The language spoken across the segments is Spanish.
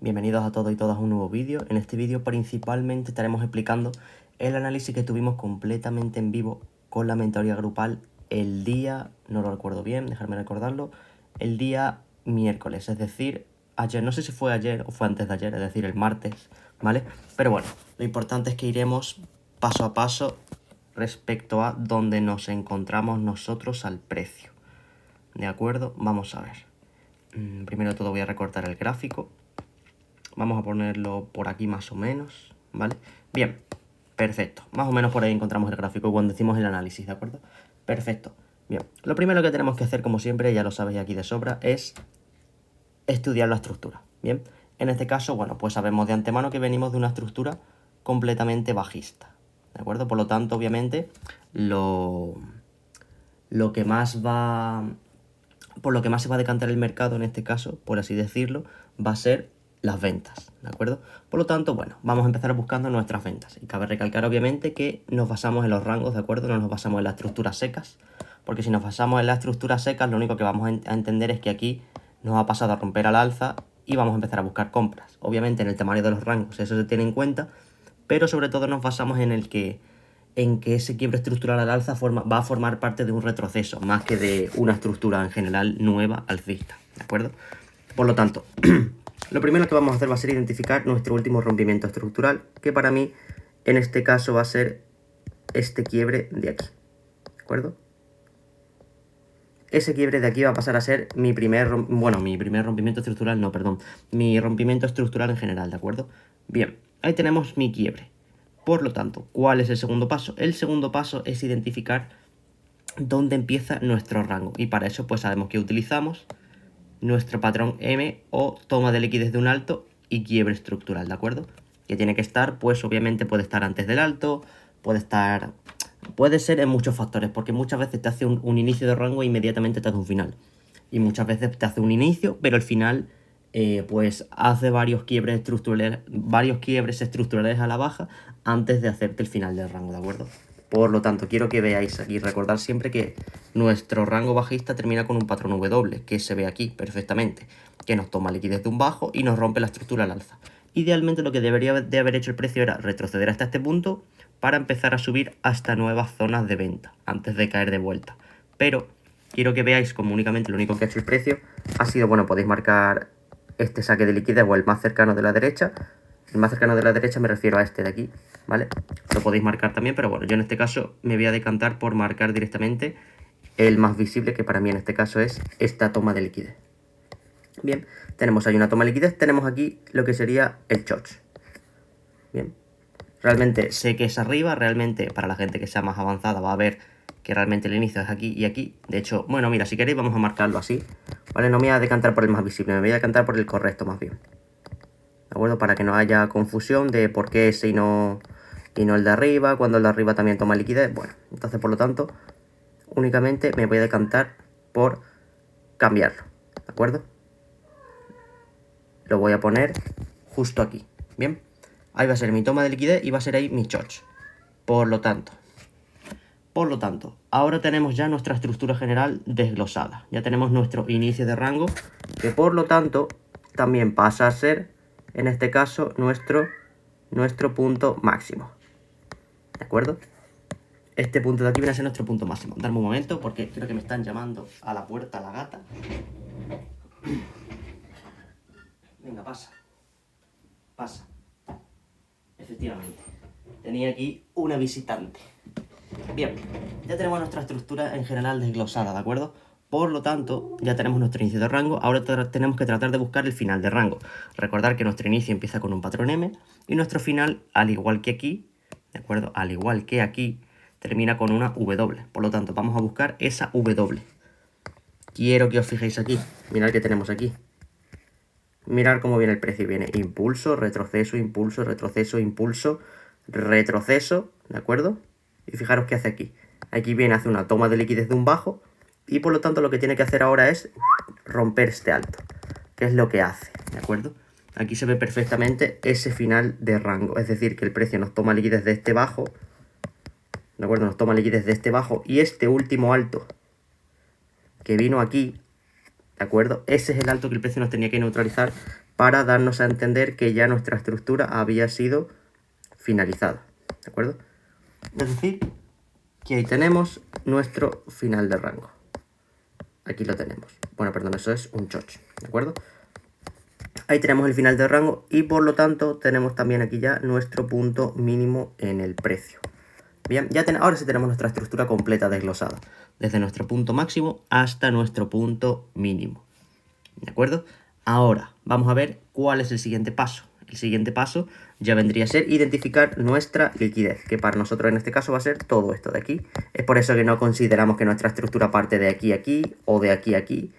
bienvenidos a todos y todas a un nuevo vídeo. En este vídeo principalmente estaremos explicando el análisis que tuvimos completamente en vivo con la mentoría grupal el día, no lo recuerdo bien, dejadme recordarlo, el día miércoles, es decir, ayer, no sé si fue ayer o fue antes de ayer, es decir, el martes, ¿vale? Pero bueno, lo importante es que iremos paso a paso respecto a donde nos encontramos nosotros al precio. ¿De acuerdo? Vamos a ver. Primero de todo voy a recortar el gráfico. Vamos a ponerlo por aquí más o menos, ¿vale? Bien, perfecto. Más o menos por ahí encontramos el gráfico cuando decimos el análisis, ¿de acuerdo? Perfecto. Bien, lo primero que tenemos que hacer, como siempre, ya lo sabéis aquí de sobra, es estudiar la estructura, ¿bien? En este caso, bueno, pues sabemos de antemano que venimos de una estructura completamente bajista, ¿de acuerdo? Por lo tanto, obviamente, lo que más va... por lo que más se va a decantar el mercado en este caso, por así decirlo, va a ser las ventas, ¿de acuerdo? Por lo tanto, bueno, vamos a empezar buscando nuestras ventas. Y cabe recalcar, obviamente, que nos basamos en los rangos, ¿de acuerdo? No nos basamos en las estructuras secas, porque si nos basamos en las estructuras secas, lo único que vamos a entender es que aquí nos ha pasado a romper al alza y vamos a empezar a buscar compras. Obviamente, en el temario de los rangos eso se tiene en cuenta, pero sobre todo nos basamos en que ese quiebre estructural al alza va a formar parte de un retroceso, más que de una estructura en general nueva alcista, ¿de acuerdo? Por lo tanto, lo primero que vamos a hacer va a ser identificar nuestro último rompimiento estructural, que para mí, en este caso, va a ser este quiebre de aquí, ¿de acuerdo? Ese quiebre de aquí va a pasar a ser mi primer rompimiento estructural, no, perdón, mi rompimiento estructural en general, ¿de acuerdo? Bien, ahí tenemos mi quiebre. Por lo tanto, ¿cuál es el segundo paso? El segundo paso es identificar dónde empieza nuestro rango. Y para eso pues sabemos que utilizamos nuestro patrón M o toma de liquidez de un alto y quiebre estructural, ¿de acuerdo? Que tiene que estar, pues obviamente puede estar antes del alto, puede ser en muchos factores, porque muchas veces te hace un inicio de rango e inmediatamente te hace un final. Y muchas veces te hace un inicio, pero el final pues hace varios quiebres estructurales a la baja antes de hacerte el final del rango, ¿de acuerdo? Por lo tanto, quiero que veáis aquí, recordar siempre que nuestro rango bajista termina con un patrón W, que se ve aquí perfectamente, que nos toma liquidez de un bajo y nos rompe la estructura al alza. Idealmente lo que debería de haber hecho el precio era retroceder hasta este punto para empezar a subir hasta nuevas zonas de venta, antes de caer de vuelta. Pero quiero que veáis como únicamente lo único que ha hecho el precio ha sido, bueno, podéis marcar este saque de liquidez o el más cercano de la derecha. El más cercano de la derecha me refiero a este de aquí, ¿vale? Lo podéis marcar también, pero bueno, yo en este caso me voy a decantar por marcar directamente el más visible, que para mí en este caso es esta toma de liquidez. Bien, tenemos ahí una toma de liquidez, tenemos aquí lo que sería el choch. Bien, realmente sé que es arriba, realmente para la gente que sea más avanzada va a ver que realmente el inicio es aquí y aquí. De hecho, bueno, mira, si queréis vamos a marcarlo así, ¿vale? No me voy a decantar por el más visible, me voy a decantar por el correcto más bien. ¿De acuerdo? Para que no haya confusión de por qué ese y no el de arriba, cuando el de arriba también toma liquidez. Bueno, entonces por lo tanto, únicamente me voy a decantar por cambiarlo, ¿de acuerdo? Lo voy a poner justo aquí, ¿bien? Ahí va a ser mi toma de liquidez y va a ser ahí mi choch. Por lo tanto, ahora tenemos ya nuestra estructura general desglosada. Ya tenemos nuestro inicio de rango, que por lo tanto también pasa a ser, en este caso, nuestro punto máximo. ¿De acuerdo? Este punto de aquí viene a ser nuestro punto máximo. Dame un momento porque creo que me están llamando a la puerta la gata. Venga, pasa. Pasa. Efectivamente. Tenía aquí una visitante. Bien, ya tenemos nuestra estructura en general desglosada, ¿de acuerdo? Por lo tanto, ya tenemos nuestro inicio de rango. Ahora tenemos que tratar de buscar el final de rango. Recordar que nuestro inicio empieza con un patrón M y nuestro final, al igual que aquí, ¿de acuerdo? Al igual que aquí, termina con una W. Por lo tanto, vamos a buscar esa W. Quiero que os fijéis aquí. Mirad que tenemos aquí. Mirad cómo viene el precio. Viene impulso, retroceso, impulso, retroceso, impulso, retroceso, ¿de acuerdo? Y fijaros qué hace aquí. Aquí viene, hace una toma de liquidez de un bajo y por lo tanto lo que tiene que hacer ahora es romper este alto, que es lo que hace, ¿de acuerdo? Aquí se ve perfectamente ese final de rango, es decir, que el precio nos toma liquidez de este bajo, ¿de acuerdo? Nos toma liquidez de este bajo y este último alto que vino aquí, ¿de acuerdo? Ese es el alto que el precio nos tenía que neutralizar para darnos a entender que ya nuestra estructura había sido finalizada, ¿de acuerdo? Es decir, que ahí tenemos nuestro final de rango. Aquí lo tenemos. Bueno, perdón, eso es un choch, ¿de acuerdo? Ahí tenemos el final de rango y por lo tanto tenemos también aquí ya nuestro punto mínimo en el precio. Bien, ahora sí tenemos nuestra estructura completa desglosada, desde nuestro punto máximo hasta nuestro punto mínimo. ¿De acuerdo? Ahora vamos a ver cuál es el siguiente paso. El siguiente paso ya vendría a ser identificar nuestra liquidez, que para nosotros en este caso va a ser todo esto de aquí. Es por eso que no consideramos que nuestra estructura parte de aquí a aquí, o de aquí a aquí,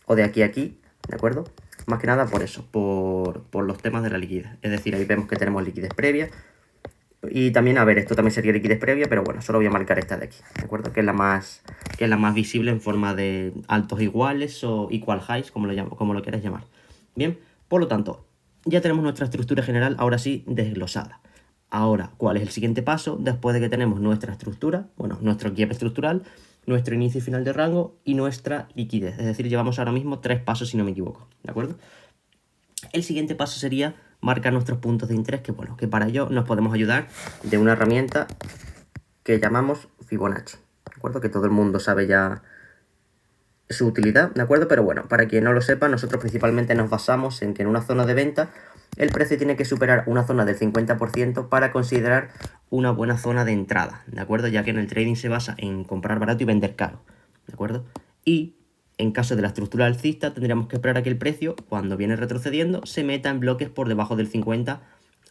o de aquí a aquí, ¿de acuerdo? Más que nada por eso, por los temas de la liquidez. Es decir, ahí vemos que tenemos liquidez previa. Y también, a ver, esto también sería liquidez previa, pero bueno, solo voy a marcar esta de aquí, ¿de acuerdo? Que es la más visible en forma de altos iguales o equal highs, como lo quieras llamar. Bien, por lo tanto, ya tenemos nuestra estructura general ahora sí desglosada. Ahora, ¿cuál es el siguiente paso? Después de que tenemos nuestra estructura, bueno, nuestro gap estructural, nuestro inicio y final de rango y nuestra liquidez. Es decir, llevamos ahora mismo 3 pasos si no me equivoco, ¿de acuerdo? El siguiente paso sería marcar nuestros puntos de interés, que bueno, que para ello nos podemos ayudar de una herramienta que llamamos Fibonacci, ¿de acuerdo? Que todo el mundo sabe ya su utilidad, ¿de acuerdo? Pero bueno, para quien no lo sepa, nosotros principalmente nos basamos en que en una zona de venta el precio tiene que superar una zona del 50% para considerar una buena zona de entrada, ¿de acuerdo? Ya que en el trading se basa en comprar barato y vender caro, ¿de acuerdo? Y en caso de la estructura alcista tendríamos que esperar a que el precio, cuando viene retrocediendo, se meta en bloques por debajo del 50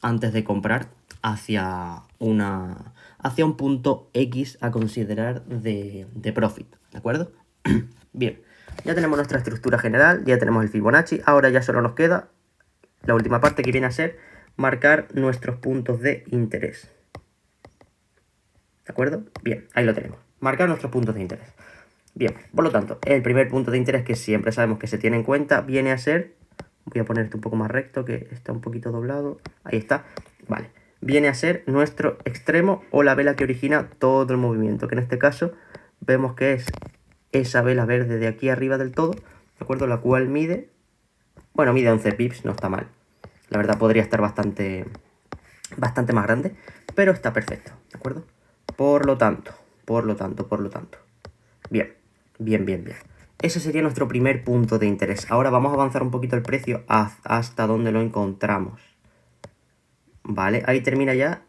antes de comprar hacia un punto X a considerar de profit, ¿de acuerdo? Bien, ya tenemos nuestra estructura general, ya tenemos el Fibonacci, ahora ya solo nos queda la última parte que viene a ser marcar nuestros puntos de interés. ¿De acuerdo? Bien, ahí lo tenemos. Marcar nuestros puntos de interés. Bien, por lo tanto, el primer punto de interés que siempre sabemos que se tiene en cuenta viene a ser... Voy a ponerte un poco más recto, que está un poquito doblado. Ahí está. Vale. Viene a ser nuestro extremo o la vela que origina todo el movimiento, que en este caso vemos que es esa vela verde de aquí arriba del todo, ¿de acuerdo? La cual mide... Bueno, mide 11 pips, no está mal. La verdad podría estar bastante más grande, pero está perfecto, ¿de acuerdo? Por lo tanto. Bien. Ese sería nuestro primer punto de interés. Ahora vamos a avanzar un poquito el precio hasta donde lo encontramos. Vale, ahí termina ya.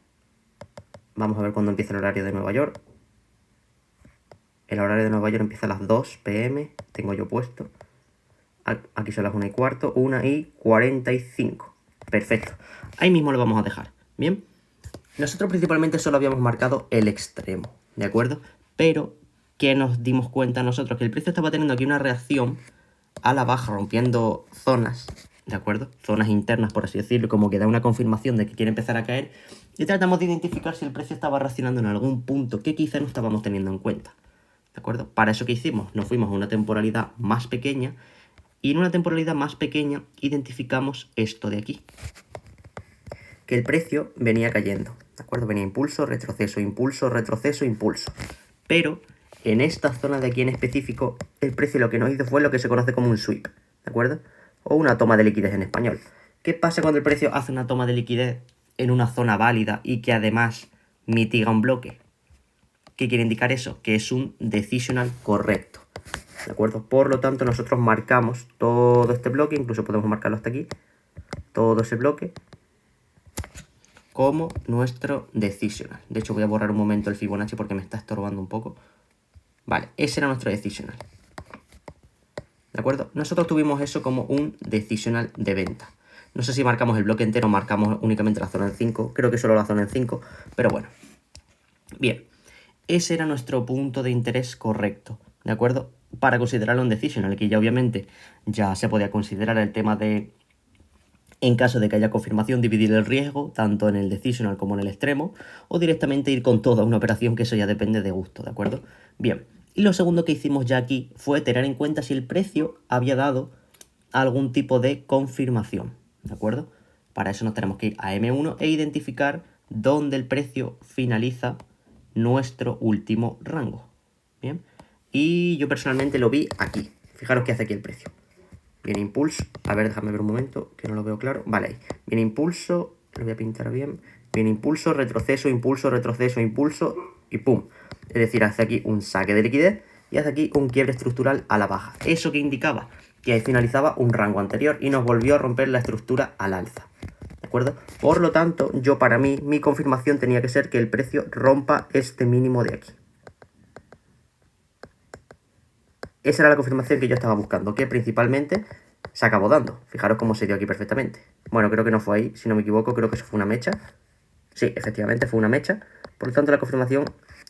Vamos a ver cuándo empieza el horario de Nueva York. El horario de Nueva York empieza a las 2 p.m. Tengo yo puesto. Aquí son las 1:15, 1:45. Perfecto. Ahí mismo lo vamos a dejar. Bien. Nosotros principalmente solo habíamos marcado el extremo, ¿de acuerdo? Pero que nos dimos cuenta nosotros que el precio estaba teniendo aquí una reacción a la baja, rompiendo zonas, ¿de acuerdo? Zonas internas, por así decirlo, como que da una confirmación de que quiere empezar a caer. Y tratamos de identificar si el precio estaba reaccionando en algún punto que quizá no estábamos teniendo en cuenta, ¿de acuerdo? Para eso que hicimos, nos fuimos a una temporalidad más pequeña y en una temporalidad más pequeña identificamos esto de aquí. Que el precio venía cayendo, ¿de acuerdo? Venía impulso, retroceso, impulso, retroceso, impulso. Pero en esta zona de aquí en específico, el precio lo que nos hizo fue lo que se conoce como un sweep, ¿de acuerdo? O una toma de liquidez en español. ¿Qué pasa cuando el precio hace una toma de liquidez en una zona válida y que además mitiga un bloque? ¿Qué quiere indicar eso? Que es un decisional correcto, ¿de acuerdo? Por lo tanto, nosotros marcamos todo este bloque, incluso podemos marcarlo hasta aquí, todo ese bloque, como nuestro decisional. De hecho, voy a borrar un momento el Fibonacci porque me está estorbando un poco. Vale, ese era nuestro decisional. ¿De acuerdo? Nosotros tuvimos eso como un decisional de venta. No sé si marcamos el bloque entero o marcamos únicamente la zona en 5. Creo que solo la zona en 5, pero bueno. Bien, ese era nuestro punto de interés correcto, ¿de acuerdo? Para considerarlo un decisional, que ya obviamente ya se podía considerar el tema de... En caso de que haya confirmación, dividir el riesgo, tanto en el decisional como en el extremo, o directamente ir con toda una operación, que eso ya depende de gusto, ¿de acuerdo? Bien, y lo segundo que hicimos ya aquí fue tener en cuenta si el precio había dado algún tipo de confirmación, ¿de acuerdo? Para eso nos tenemos que ir a M1 e identificar dónde el precio finaliza nuestro último rango, ¿bien? Y yo personalmente lo vi aquí. Fijaros qué hace aquí el precio. Viene impulso. A ver, déjame ver un momento, que no lo veo claro. Vale, ahí. Viene impulso. Lo voy a pintar bien. Viene impulso, retroceso, impulso y pum. Es decir, hace aquí un saque de liquidez y hace aquí un quiebre estructural a la baja. ¿Eso que indicaba? Que ahí finalizaba un rango anterior y nos volvió a romper la estructura al alza. ¿De acuerdo? Por lo tanto, para mí, mi confirmación tenía que ser que el precio rompa este mínimo de aquí. Esa era la confirmación que yo estaba buscando, que principalmente se acabó dando. Fijaros cómo se dio aquí perfectamente. Bueno, creo que no fue ahí, si no me equivoco, creo que eso fue una mecha. Sí, efectivamente fue una mecha. Por lo tanto, la confirmación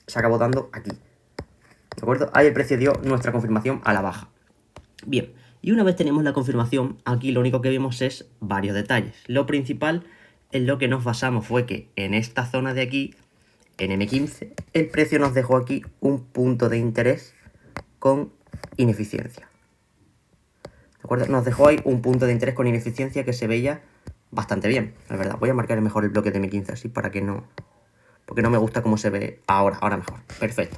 se acabó dando aquí. ¿De acuerdo? Ahí el precio dio nuestra confirmación a la baja. Bien, y una vez tenemos la confirmación, aquí lo único que vimos es varios detalles. Lo principal en lo que nos basamos fue que en esta zona de aquí, en M15, el precio nos dejó aquí un punto de interés con ineficiencia. ¿De acuerdo? Nos dejó ahí un punto de interés con ineficiencia que se veía bastante bien, la verdad. Voy a marcar mejor el bloque de M15 así para que no... Porque no me gusta cómo se ve ahora mejor. Perfecto.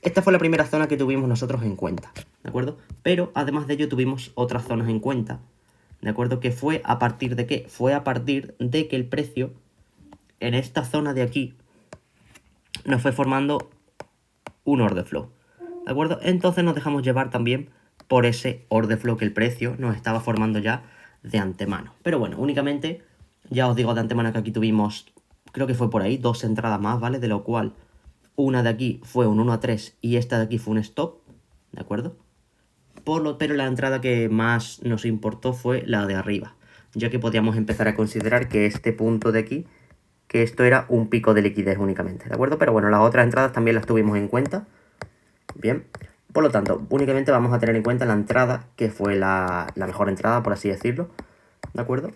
Esta fue la primera zona que tuvimos nosotros en cuenta, ¿de acuerdo? Pero además de ello tuvimos otras zonas en cuenta, ¿de acuerdo? Que fue a partir de ¿qué? Fue a partir de que el precio en esta zona de aquí nos fue formando un order flow, ¿de acuerdo? Entonces nos dejamos llevar también por ese order flow que el precio nos estaba formando ya de antemano. Pero bueno, únicamente, ya os digo de antemano que aquí tuvimos, creo que fue por ahí, 2 entradas más, ¿vale? De lo cual una de aquí fue un 1 a 3 y esta de aquí fue un stop, ¿de acuerdo? Pero la entrada que más nos importó fue la de arriba, ya que podíamos empezar a considerar que este punto de aquí, que esto era un pico de liquidez únicamente, ¿de acuerdo? Pero bueno, las otras entradas también las tuvimos en cuenta. Bien, por lo tanto, únicamente vamos a tener en cuenta la entrada, que fue la mejor entrada, por así decirlo, ¿de acuerdo?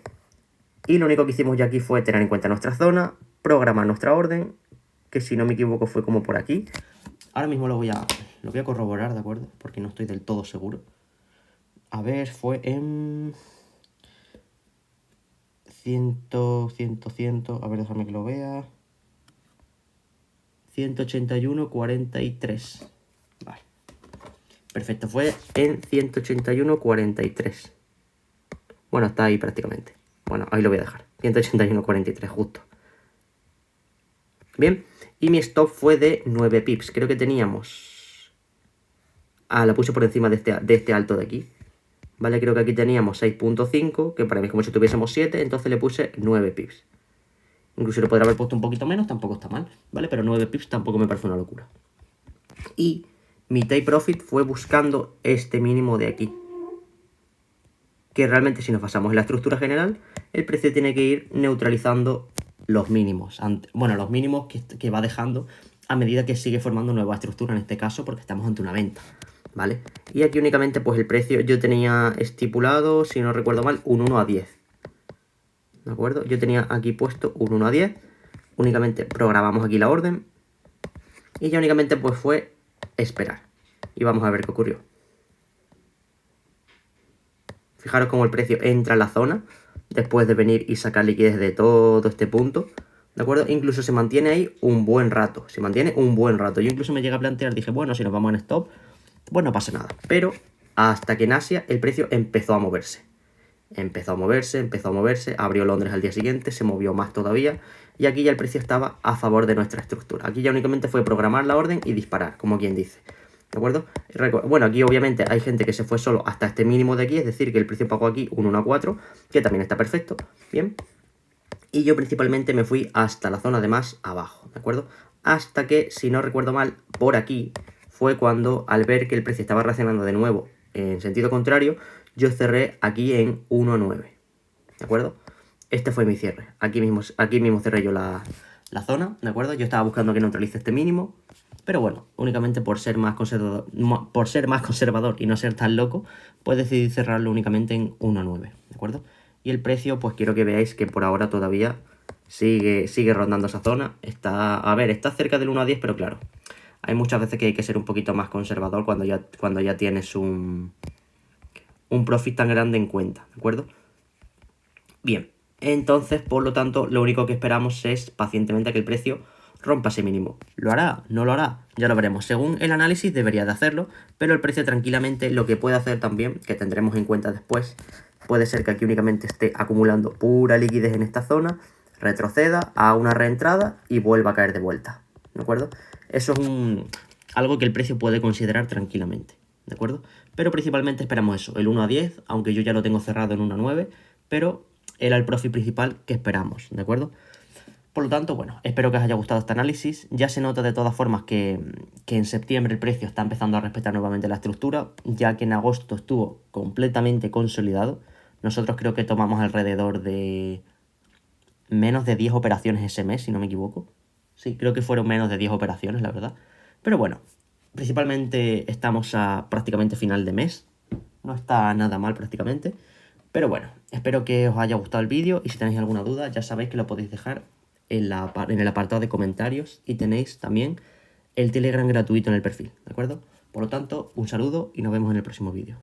Y lo único que hicimos ya aquí fue tener en cuenta nuestra zona, programar nuestra orden, que si no me equivoco fue como por aquí. Ahora mismo lo voy a corroborar, ¿de acuerdo? Porque no estoy del todo seguro. A ver, fue en... 100, a ver, déjame que lo vea. 181,43. Vale. Perfecto, fue en 181,43. Bueno, está ahí prácticamente. Bueno, ahí lo voy a dejar. 181,43, justo. Bien, y mi stop fue de 9 pips. Creo que teníamos... Ah, la puse por encima de este alto de aquí. Vale, creo que aquí teníamos 6.5, que para mí es como si tuviésemos 7, entonces le puse 9 pips. Incluso le podría haber puesto un poquito menos, tampoco está mal, ¿vale? Pero 9 pips tampoco me parece una locura. Y mi take profit fue buscando este mínimo de aquí. Que realmente si nos basamos en la estructura general, el precio tiene que ir neutralizando los mínimos. Bueno, los mínimos que va dejando a medida que sigue formando nueva estructura, en este caso, porque estamos ante una venta, ¿vale? Y aquí únicamente, pues el precio, yo tenía estipulado, si no recuerdo mal, un 1 a 10. ¿De acuerdo? Yo tenía aquí puesto un 1 a 10. Únicamente programamos aquí la orden. Y ya únicamente, pues fue esperar. Y vamos a ver qué ocurrió. Fijaros cómo el precio entra a la zona después de venir y sacar liquidez de todo este punto, ¿de acuerdo? Incluso se mantiene ahí un buen rato, se mantiene un buen rato. Yo incluso me llegué a plantear, dije, bueno, si nos vamos en stop, pues no pasa nada. Pero hasta que en Asia el precio empezó a moverse. Empezó a moverse, abrió Londres al día siguiente, se movió más todavía, y aquí ya el precio estaba a favor de nuestra estructura. Aquí ya únicamente fue programar la orden y disparar, como quien dice. ¿De acuerdo? Bueno, aquí obviamente hay gente que se fue solo hasta este mínimo de aquí, es decir, que el precio pagó aquí un 1 a 4, que también está perfecto, ¿bien? Y yo principalmente me fui hasta la zona de más abajo, ¿de acuerdo? Hasta que, si no recuerdo mal, por aquí fue cuando, al ver que el precio estaba reaccionando de nuevo en sentido contrario, yo cerré aquí en 1,9, ¿de acuerdo? Este fue mi cierre. Aquí mismo cerré yo la zona, ¿de acuerdo? Yo estaba buscando que neutralice este mínimo, pero bueno, únicamente por ser más conservador y no ser tan loco, pues decidí cerrarlo únicamente en 1,9, ¿de acuerdo? Y el precio, pues quiero que veáis que por ahora todavía sigue rondando esa zona. Está cerca del 1 a 10, pero claro, hay muchas veces que hay que ser un poquito más conservador cuando ya tienes un profit tan grande en cuenta, ¿de acuerdo? Bien, entonces, por lo tanto, lo único que esperamos es pacientemente que el precio rompa ese mínimo. ¿Lo hará? ¿No lo hará? Ya lo veremos. Según el análisis debería de hacerlo, pero el precio tranquilamente lo que puede hacer también, que tendremos en cuenta después, puede ser que aquí únicamente esté acumulando pura liquidez en esta zona, retroceda, haga una reentrada y vuelva a caer de vuelta, ¿de acuerdo? Eso es algo que el precio puede considerar tranquilamente, ¿de acuerdo? Pero principalmente esperamos eso, el 1 a 10, aunque yo ya lo tengo cerrado en 1 a 9, pero era el profit principal que esperamos, ¿de acuerdo? Por lo tanto, bueno, espero que os haya gustado este análisis. Ya se nota de todas formas que en septiembre el precio está empezando a respetar nuevamente la estructura, ya que en agosto estuvo completamente consolidado. Nosotros creo que tomamos alrededor de menos de 10 operaciones ese mes, si no me equivoco. Sí, creo que fueron menos de 10 operaciones, la verdad. Pero bueno, principalmente estamos a prácticamente final de mes. No está nada mal prácticamente. Pero bueno, espero que os haya gustado el vídeo y si tenéis alguna duda ya sabéis que lo podéis dejar en el apartado de comentarios y tenéis también el Telegram gratuito en el perfil, ¿de acuerdo? Por lo tanto, un saludo y nos vemos en el próximo vídeo.